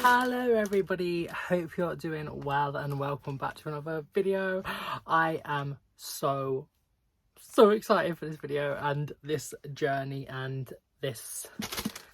Hello everybody, hope you're doing well and welcome back to another video. I am so excited for this video and this journey and this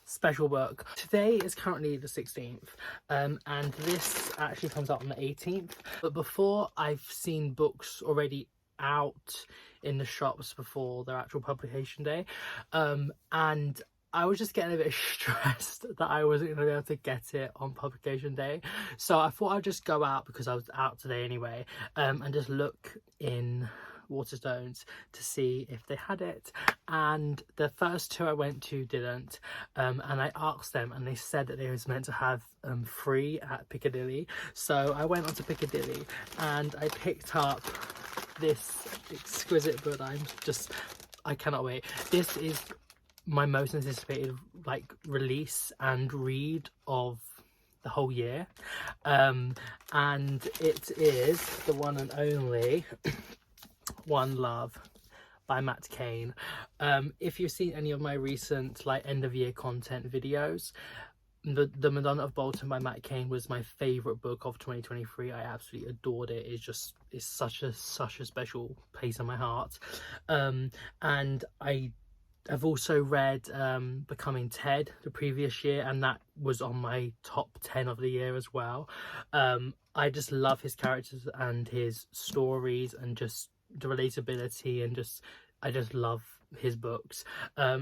special book. Today is currently the 16th and this actually comes out on the 18th, but before I've seen books already out in the shops before their actual publication day, and I was just getting a bit stressed that I wasn't going to be able to get it on publication day. So I thought I'd just go out, because I was out today anyway, and just look in Waterstones to see if they had it. And the first two I went to didn't. And I asked them and they said that they was meant to have free at Piccadilly. So I went onto Piccadilly and I picked up this exquisite book. I cannot wait. This is my most anticipated release and read of the whole year, and it is the one and only One Love by Cain. If you've seen any of my recent end of year content videos, the Madonna of Bolton by Cain was my favorite book of 2023. I absolutely adored it. It's such a special place in my heart, and I've also read Becoming Ted the previous year, and that was on my top 10 of the year as well. I just love his characters and his stories and just the relatability, and I just love his books.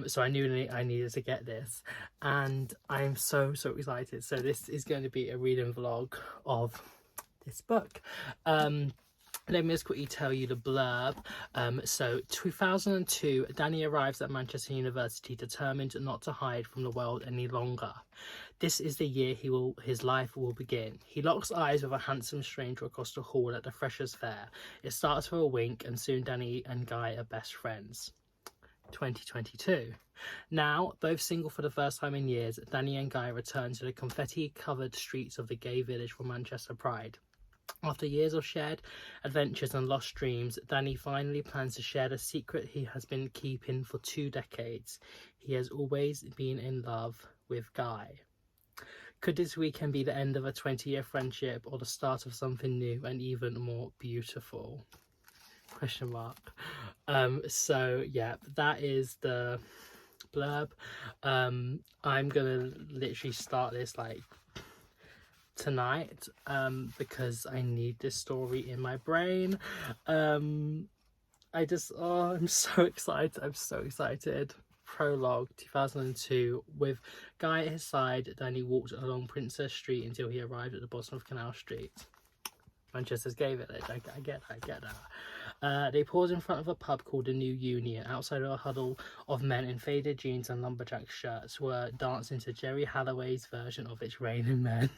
So I knew I needed to get this, and I'm so excited. So this is going to be a reading vlog of this book. Let me just quickly tell you the blurb. So 2002, Danny arrives at Manchester University determined not to hide from the world any longer. This is the year his life will begin. He locks eyes with a handsome stranger across the hall at the Freshers' Fair. It starts with a wink, and soon Danny and Guy are best friends. 2022. Now, both single for the first time in years, Danny and Guy return to the confetti-covered streets of the gay village for Manchester Pride. After years of shared adventures and lost dreams, Danny finally plans to share the secret he has been keeping for 2 decades. He has always been in love with Guy. Could this weekend be the end of a 20-year friendship or the start of something new and even more beautiful? Question mark. So yeah, that is the blurb. I'm gonna literally start this tonight because I need this story in my brain. I'm so excited. Prologue. 2002. With Guy at his side, Danny walked along Princess Street until he arrived at the bottom of Canal Street. Manchester's gay village. I get that. They paused in front of a pub called the New Union. Outside of a huddle of men in faded jeans and lumberjack shirts were dancing to Jerry Halliway's version of It's Raining Men.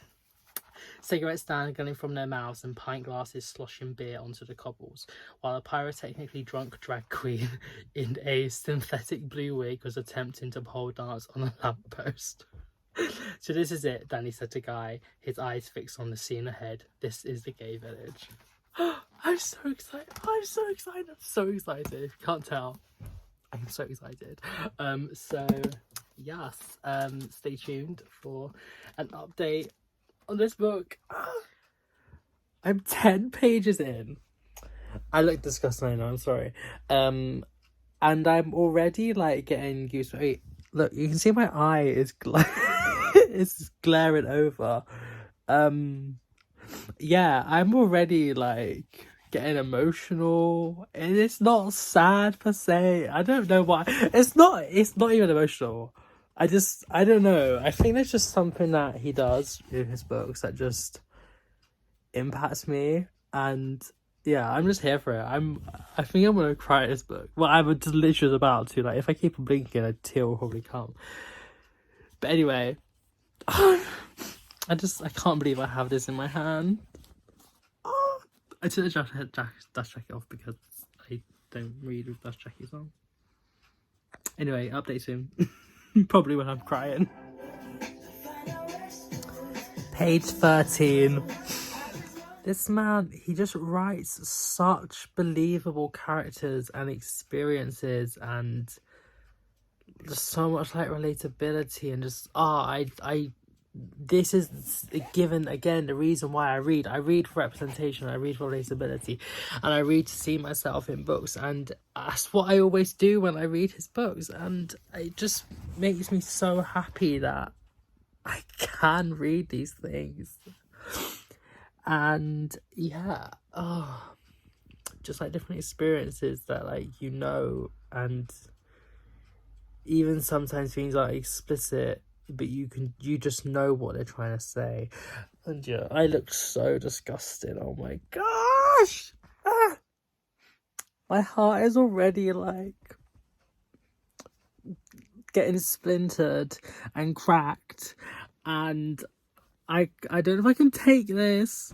Cigarettes dangling from their mouths and pint glasses sloshing beer onto the cobbles, while a pyrotechnically drunk drag queen in a synthetic blue wig was attempting to pole dance on a lamppost. So this is it, Danny said to Guy, his eyes fixed on the scene ahead. This is the gay village. I'm so excited. If you can't tell, I'm so excited. So yes, stay tuned for an update on this book. I'm 10 pages in. I look disgusting, I know, I'm sorry. And I'm already getting used to it. Look, you can see my eye is it's glaring over. Yeah, I'm already getting emotional, and it's not sad per se. I don't know why. It's not even emotional. I don't know. I think there's just something that he does in his books that just impacts me, and yeah, I'm just here for it. I think I'm gonna cry at this book. Well, I'm just literally about to. If I keep blinking, a tear will probably come. But anyway, I can't believe I have this in my hand. I took the dust jacket off because I don't read with dust jackets on. Anyway, update soon. Probably when I'm crying. Page 13. This man, he just writes such believable characters and experiences, and just so much relatability, and just I this is given again the reason why I read for representation, I read for relatability, and I read to see myself in books, and that's what I always do when I read his books, and it just makes me so happy that I can read these things. And yeah, just like different experiences that, like, you know, and even sometimes things are explicit, but you just know what they're trying to say. And yeah, I look so disgusted. Oh my gosh, my heart is already like getting splintered and cracked, and I don't know if I can take this.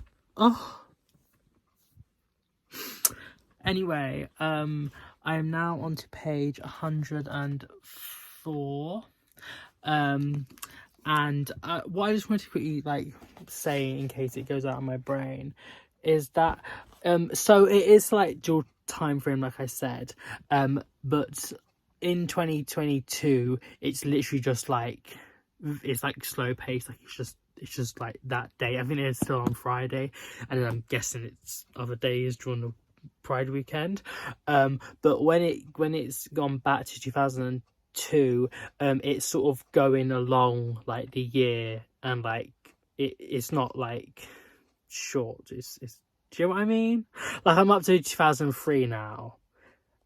Anyway, I am now on to page 104. And what I just wanted to quickly say, in case it goes out of my brain, is that so it is like dual time frame, like I said, but in 2022 it's literally just like, it's like slow pace, like it's just like that day. I think it's still on Friday, and then I'm guessing it's other days during the Pride weekend. But when it's gone back to 2002, it's sort of going along like the year, and like it's not like short. It's do you know what I mean? Like, I'm up to 2003 now,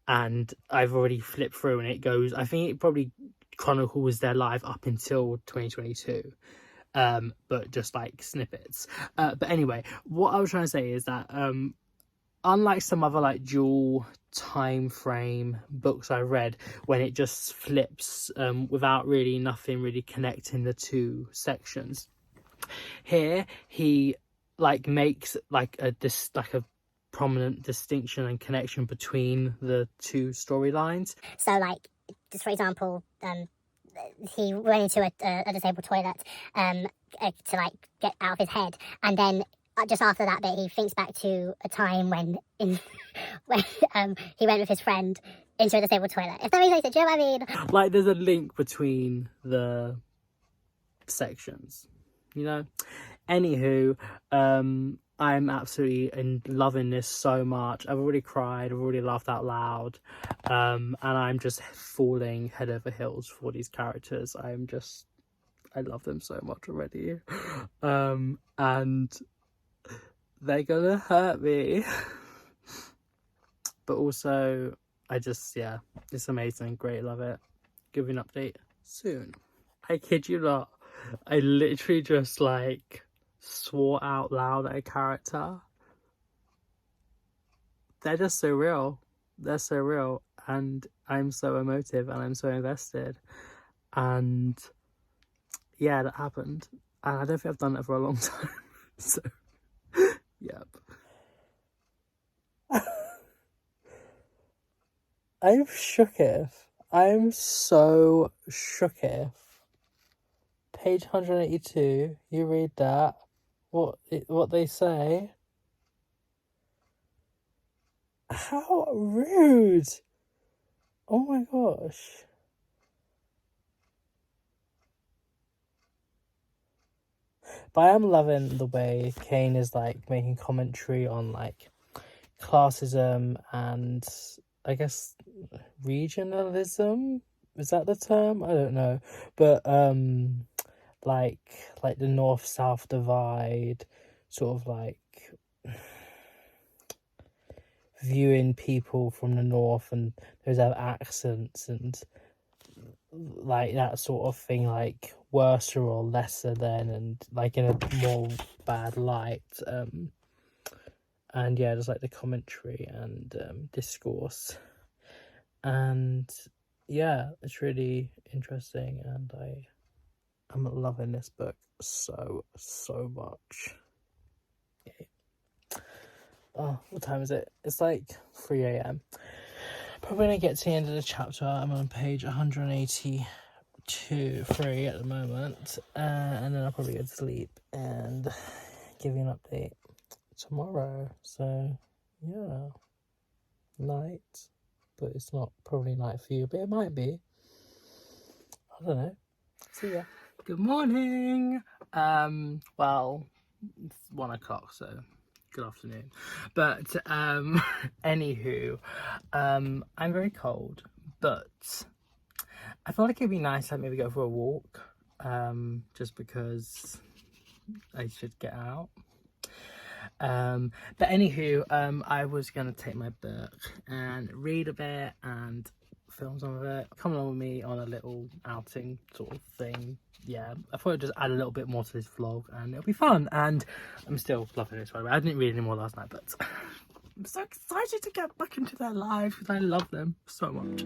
and I've already flipped through, and it goes, I think it probably chronicles their life up until 2022. But just like snippets. But anyway, what I was trying to say is that unlike some other like dual time frame books I read, when it just flips without really nothing really connecting the two sections, here he like makes like a prominent distinction and connection between the two storylines. So, like, just for example, he went into a disabled toilet to like get out of his head, and then just after that bit, he thinks back to a time when he went with his friend into a disabled toilet. If that makes sense, do you know what I mean? Like, there's a link between the sections, you know. Anywho, I'm absolutely loving this so much. I've already cried, I've already laughed out loud, and I'm just falling head over heels for these characters. I love them so much already, and they're gonna hurt me. But also, yeah, it's amazing, great, love it. Give you an update soon. I kid you not, I literally just like swore out loud at a character. They're just so real. They're so real, and I'm so emotive, and I'm so invested. And yeah, that happened, and I don't think I've done that for a long time. So yep. I'm shooketh. I'm so shooketh. Page 182, you read that. What they say? How rude! Oh my gosh. But I am loving the way Cain is like making commentary on like classism and, I guess, regionalism, is that the term? I don't know. But like the north-south divide, sort of like viewing people from the north and those have accents and like that sort of thing, like worse or lesser than, and like in a more bad light. And yeah, just like the commentary and discourse, and yeah, it's really interesting, and I'm loving this book so much. Okay. Oh, what time is it? It's like 3 a.m. Probably when I get to the end of the chapter, I'm on page 182 at the moment, and then I'll probably go to sleep and give you an update tomorrow. So yeah, night, but it's not probably night for you, but it might be. I don't know. See ya. Good morning. Well, it's 1 o'clock, so good afternoon. But anywho, I'm very cold, but I feel like it'd be nice to maybe go for a walk. Just because I should get out. But anywho, I was gonna take my book and read a bit and film some of it. Come along with me on a little outing sort of thing. Yeah, I thought I'd just add a little bit more to this vlog and it'll be fun. And I'm still loving this, by the way. I didn't read any more last night, but I'm so excited to get back into their lives because I love them so much.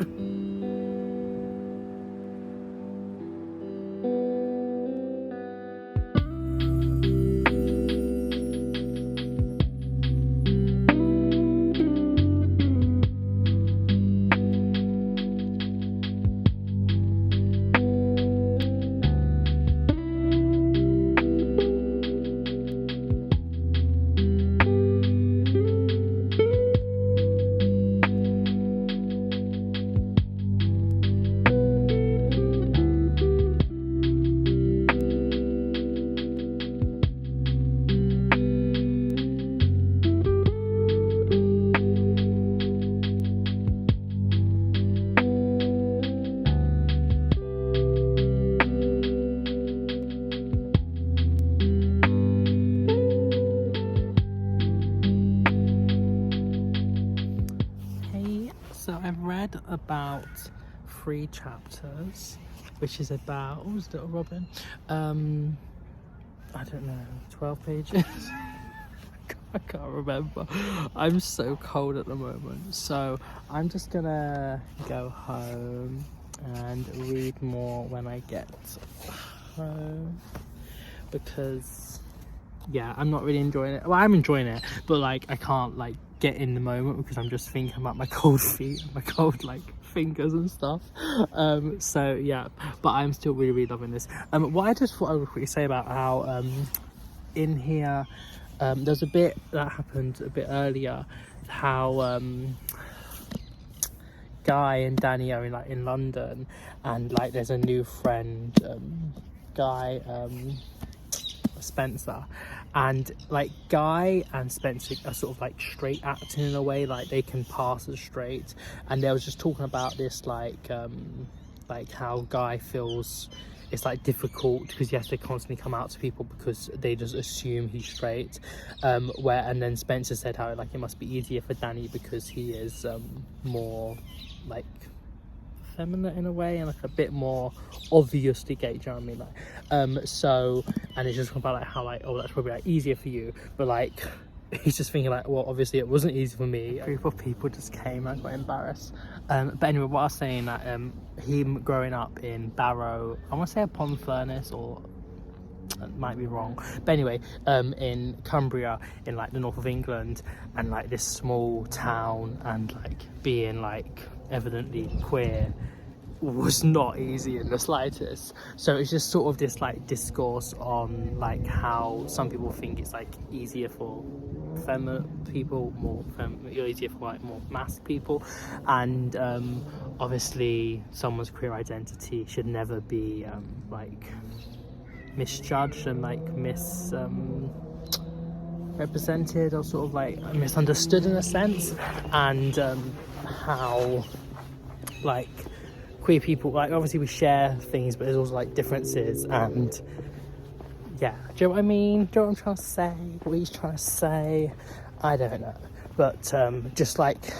So I've read about 3 chapters, which is about, what was Little Robin? I don't know, 12 pages? I can't remember. I'm so cold at the moment. So I'm just gonna go home and read more when I get home. Because, yeah, I'm not really enjoying it. Well, I'm enjoying it, but like I can't like get in the moment because I'm just thinking about my cold feet and my cold like fingers and stuff. So yeah, but I'm still really loving this. What I just thought I would quickly say about how in here there's a bit that happened a bit earlier, how Guy and Danny are in London, and like there's a new friend, Guy, Spencer, and like Guy and Spencer are sort of like straight acting in a way, like they can pass as straight. And they was just talking about this like how Guy feels it's like difficult because he has to constantly come out to people because they just assume he's straight, and then Spencer said how like it must be easier for Danny because he is more like feminine in a way and like a bit more obviously gay, do you know what I mean? Like so, and it's just about like how like, oh, that's probably like easier for you, but like he's just thinking like, well, obviously it wasn't easy for me. A group of people just came and got embarrassed. But anyway, what I was saying, that him growing up in Barrow, I want to say upon Furness, or that might be wrong, but anyway, in Cumbria, in like the north of England, and like this small town, and like being like evidently queer was not easy in the slightest. So it's just sort of this like discourse on like how some people think it's like easier for people, easier for like more masked people, and obviously someone's queer identity should never be like misjudged and like represented or sort of like misunderstood in a sense. And how like queer people, like obviously we share things, but there's also like differences. And yeah, do you know what I mean? Do you know what I'm trying to say? What he's trying to say? I don't know, but just like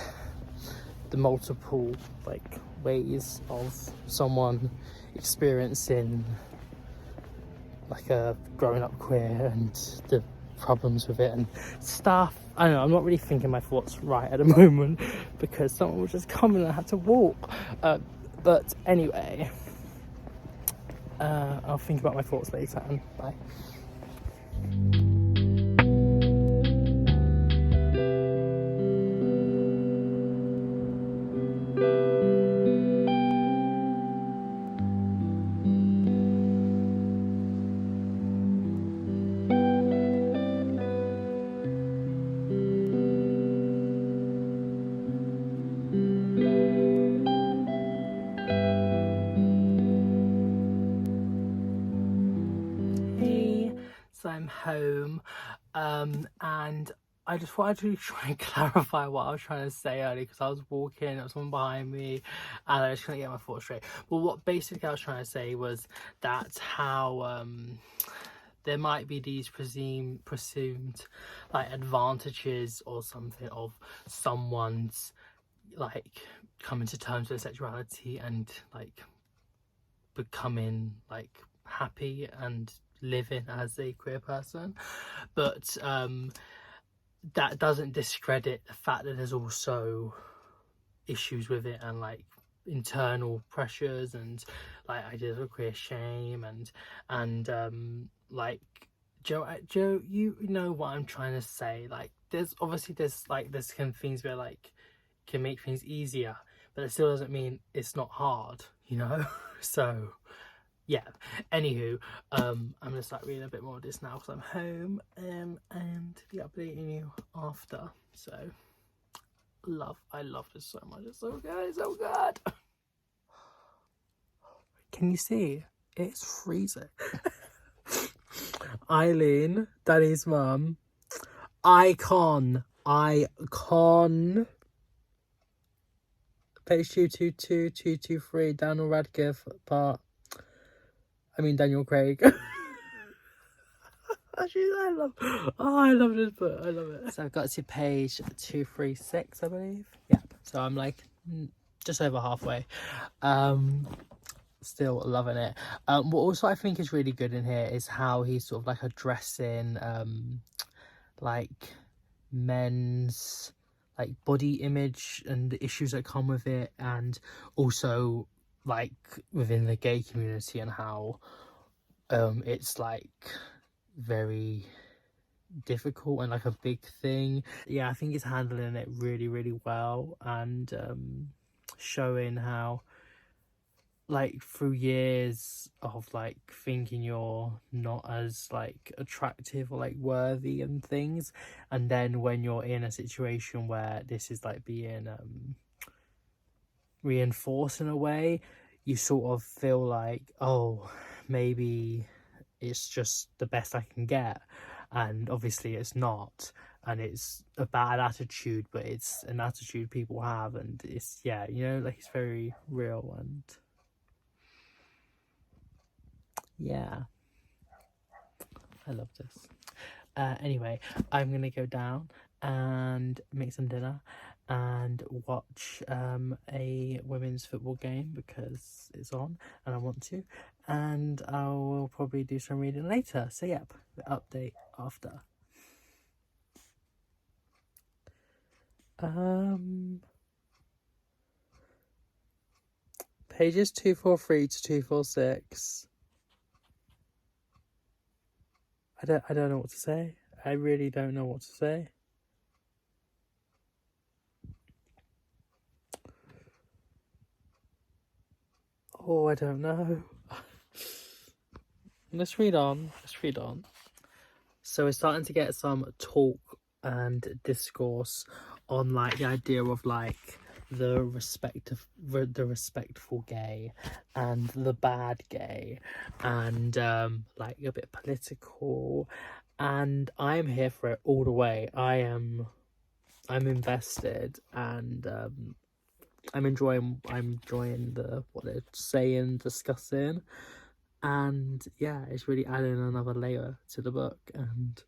the multiple like ways of someone experiencing like a growing up queer and the problems with it and stuff. I don't know, I'm not really thinking my thoughts right at the moment because someone was just coming and I had to walk. But anyway, I'll think about my thoughts later, and bye. home, and I just wanted to try and clarify what I was trying to say earlier, because I was walking, there was someone behind me, and I just couldn't get my thoughts straight. But what basically I was trying to say was that how there might be these presumed like advantages or something of someone's like coming to terms with sexuality and like becoming like happy and living as a queer person, but that doesn't discredit the fact that there's also issues with it, and like internal pressures, and like ideas of queer shame, and like Joe, you know what I'm trying to say. Like there's kind of things where like can make things easier, but it still doesn't mean it's not hard, you know. So yeah, anywho, I'm gonna start reading a bit more of this now because I'm home, and be updating you after. So I love this so much. It's so good, it's so good. Can you see? It's freezing. Eileen, Danny's mum, icon. Page 222, 223, Daniel Radcliffe part. Daniel Craig. I love this book. I love it. So I've got to page 236, I believe. Yep. So I'm like just over halfway. Still loving it. What also I think is really good in here is how he's sort of like addressing like men's like body image and the issues that come with it, and also like within the gay community, and how it's like very difficult and like a big thing. Yeah, I think he's handling it really, really well, and showing how like through years of like thinking you're not as like attractive or like worthy and things, and then when you're in a situation where this is like being reinforced in a way, you sort of feel like, oh, maybe it's just the best I can get, and obviously it's not, and it's a bad attitude, but it's an attitude people have, and it's, yeah, you know, like it's very real, and yeah, I love this. Anyway, I'm gonna go down and make some dinner and watch a women's football game because it's on and I want to, and I will probably do some reading later. So yep, the update after. Pages 243 to 246. I don't know what to say. I really don't know what to say. Oh, I don't know. Let's read on. So we're starting to get some talk and discourse on like the idea of like the respectful gay and the bad gay, and like a bit political, and I'm here for it all the way. I'm invested, and I'm enjoying the what they're saying, discussing, and yeah, it's really adding another layer to the book, and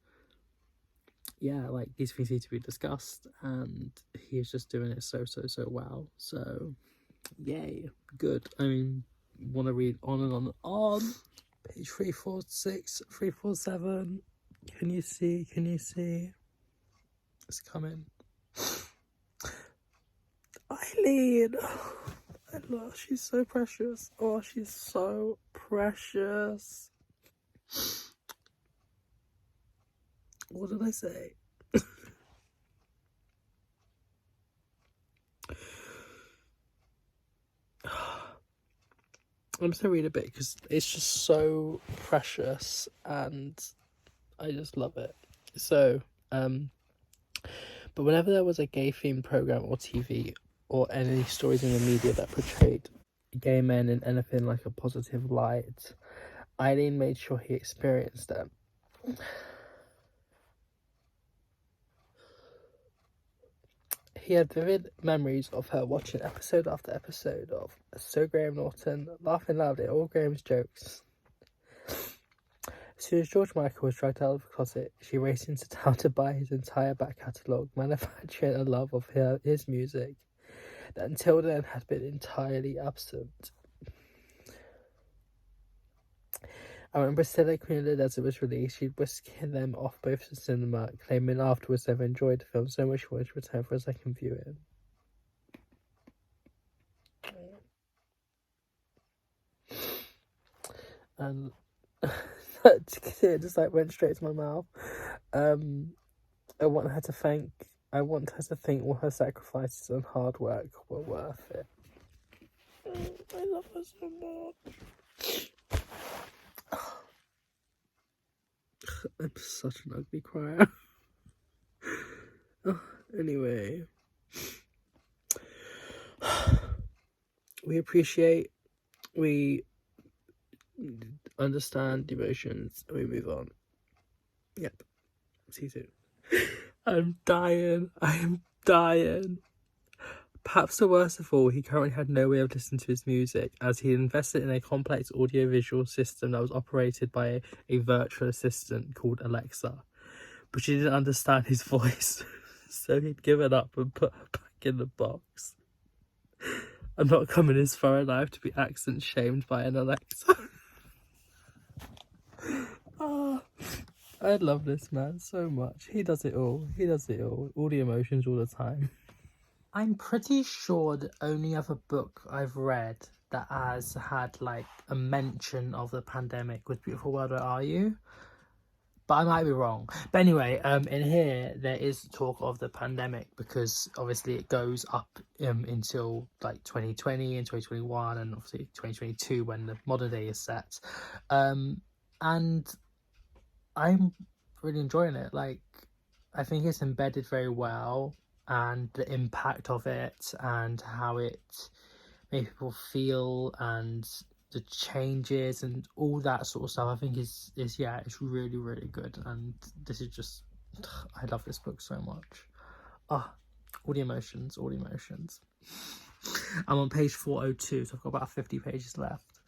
yeah, like these things need to be discussed, and he's just doing it so well. So yay, good. Want to read on and on and on. Page 346, 347. Can you see? It's coming. Eileen! I love, she's so precious. Oh, she's so precious. What did I say? I'm just gonna read a bit because it's just so precious and I just love it. So, but whenever there was a gay themed program or TV or any stories in the media that portrayed gay men in anything like a positive light, Eileen made sure he experienced them. He had vivid memories of her watching episode after episode of So Graham Norton, laughing loudly at all Graham's jokes. As soon as George Michael was dragged out of the closet, she raced into town to buy his entire back catalogue, manufacturing a love of his music that until then had been entirely absent. And when Priscilla, Queen of the Desert was released, she'd whisked them off both to the cinema, claiming afterwards they've enjoyed the film so much she wanted to return for a second viewing. And it just like went straight to my mouth. I want her to think all her sacrifices and hard work were worth it. I love her so much. I'm such an ugly crier. Anyway, we understand emotions, and we move on. Yep. See you soon. I'm dying. Perhaps the worst of all, he currently had no way of listening to his music, as he invested in a complex audiovisual system that was operated by a virtual assistant called Alexa. But she didn't understand his voice, so he'd given up and put her back in the box. I'm not coming this far in life to be accent shamed by an Alexa. Oh, I love this man so much. He does it all. All the emotions all the time. I'm pretty sure the only other book I've read that has had like a mention of the pandemic was Beautiful World, Where Are You? But I might be wrong. But anyway, in here there is talk of the pandemic, because obviously it goes up until like 2020 and 2021 and obviously 2022 when the modern day is set. And I'm really enjoying it. Like, I think it's embedded very well, and the impact of it and how it made people feel and the changes and all that sort of stuff, I think is yeah, it's really, really good. And this is just, I love this book so much. All the emotions. I'm on page 402, so I've got about 50 pages left.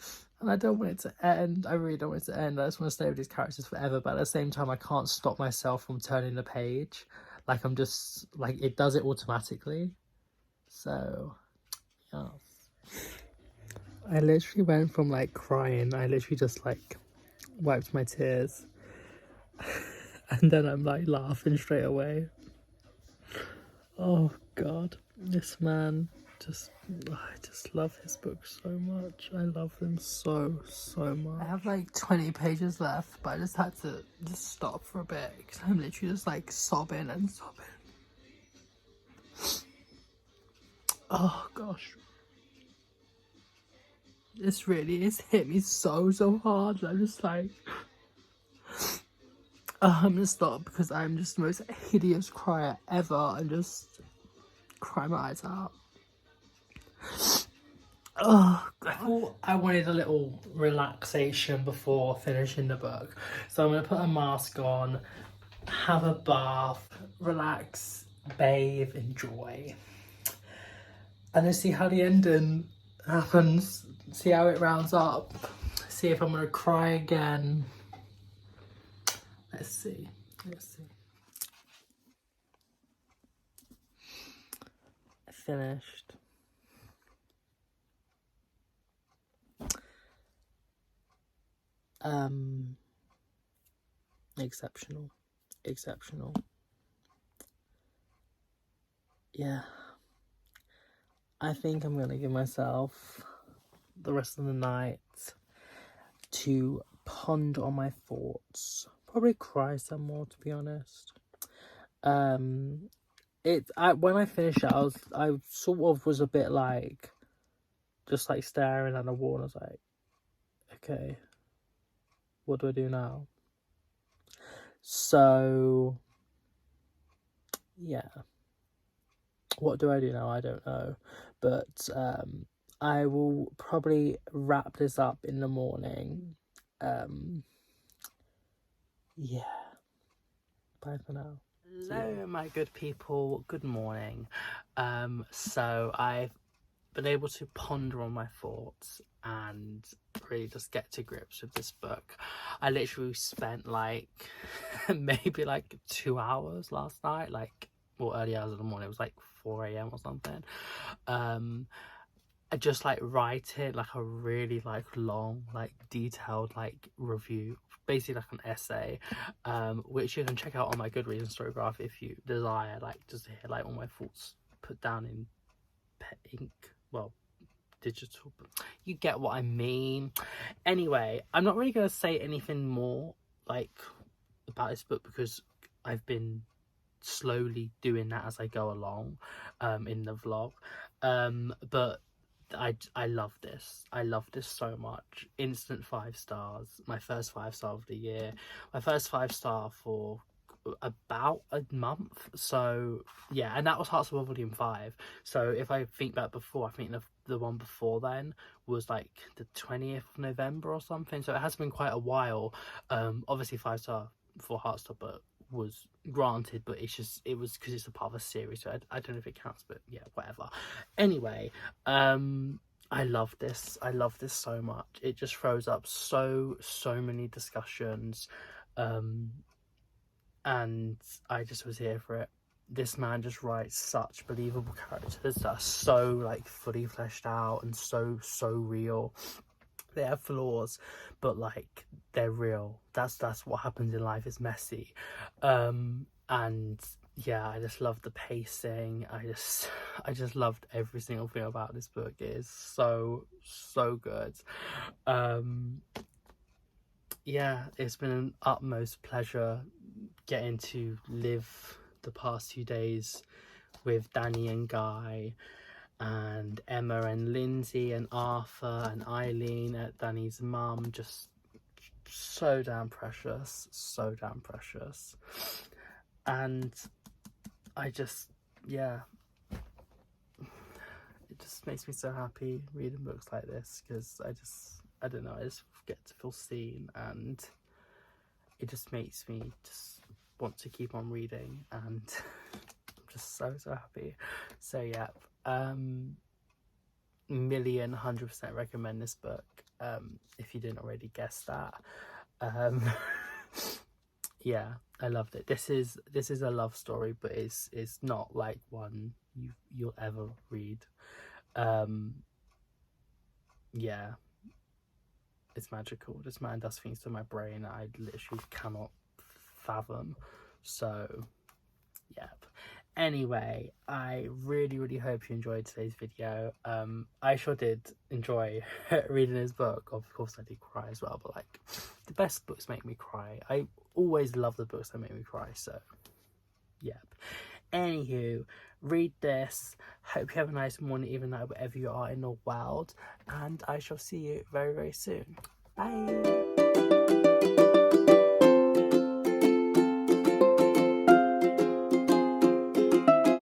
And I don't want it to end. I really don't want it to end. I just want to stay with these characters forever. But at the same time, I can't stop myself from turning the page. Like, I'm just, like, it does it automatically. So, yeah. I literally went from, like, crying. I literally just, like, wiped my tears. And then I'm, like, laughing straight away. Oh, God. This man... I just love his books so much. I love them so much. I have like 20 pages left, but I just had to just stop for a bit because I'm literally just like sobbing. Oh gosh, this really is hit me so hard. I'm just like, I'm gonna stop because I'm just the most hideous crier ever and just cry my eyes out. Oh, I thought I wanted a little relaxation before finishing the book. So I'm going to put a mask on, have a bath, relax, bathe, enjoy. And then see how the ending happens, see how it rounds up, see if I'm going to cry again. Let's see. I finished. Exceptional. Yeah. I think I'm gonna give myself the rest of the night to ponder on my thoughts. Probably cry some more, to be honest. When I finished it, I sort of was a bit like, just like staring at the wall, and I was like, okay, what do I do now? So, yeah. What do I do now? I don't know. But I will probably wrap this up in the morning. Yeah. Bye for now. Hello my good people, good morning. So I've been able to ponder on my thoughts and really just get to grips with this book. I literally spent like maybe like 2 hours last night, like, or early hours of the morning. It was like 4 a.m. or something. I just like writing like a really like long, like detailed like review, basically like an essay, which you can check out on my Goodreads and StoryGraph if you desire, like just to hear like all my thoughts put down in ink, well, digital, but you get what I mean. Anyway, I'm not really going to say anything more like about this book because I've been slowly doing that as I go along in the vlog, but I love this. I love this so much. Instant 5 stars. My first 5-star of the year. My first 5-star for about a month. So yeah, and that was Hearts of War Volume 5. So if I think back before, I think the one before then was like the 20th of November or something. So it has been quite a while. Obviously 5-star for Heartstopper but was granted, but it was because it's a part of a series, so I don't know if it counts, but yeah, whatever. Anyway, I love this so much. It just throws up so many discussions, and I just was here for it. This man just writes such believable characters that are so like fully fleshed out and so real. They have flaws, but like they're real. That's what happens in life. It's messy, and yeah, I just love the pacing. I just loved every single thing about this book. It is so good. Yeah, it's been an utmost pleasure getting to live the past 2 days with Danny and Guy, and Emma and Lindsay and Arthur and Eileen, at Danny's mum. Just so damn precious, and I just, yeah, it just makes me so happy reading books like this, because I don't know, I just get to feel seen, and it just makes me just want to keep on reading, and I'm just so happy. So yeah, 100% recommend this book, if you didn't already guess that. Yeah, I loved it. This is a love story, but it's not like one you'll ever read. Yeah, it's magical. This man does things to my brain that I literally cannot fathom. So yeah. Anyway, I really hope you enjoyed today's video. I sure did enjoy reading this book. Of course I did cry as well, but like, the best books make me cry. I always love the books that make me cry, so yep. Anywho, read this. Hope you have a nice morning, even night, wherever you are in the world, and I shall see you very soon. Bye.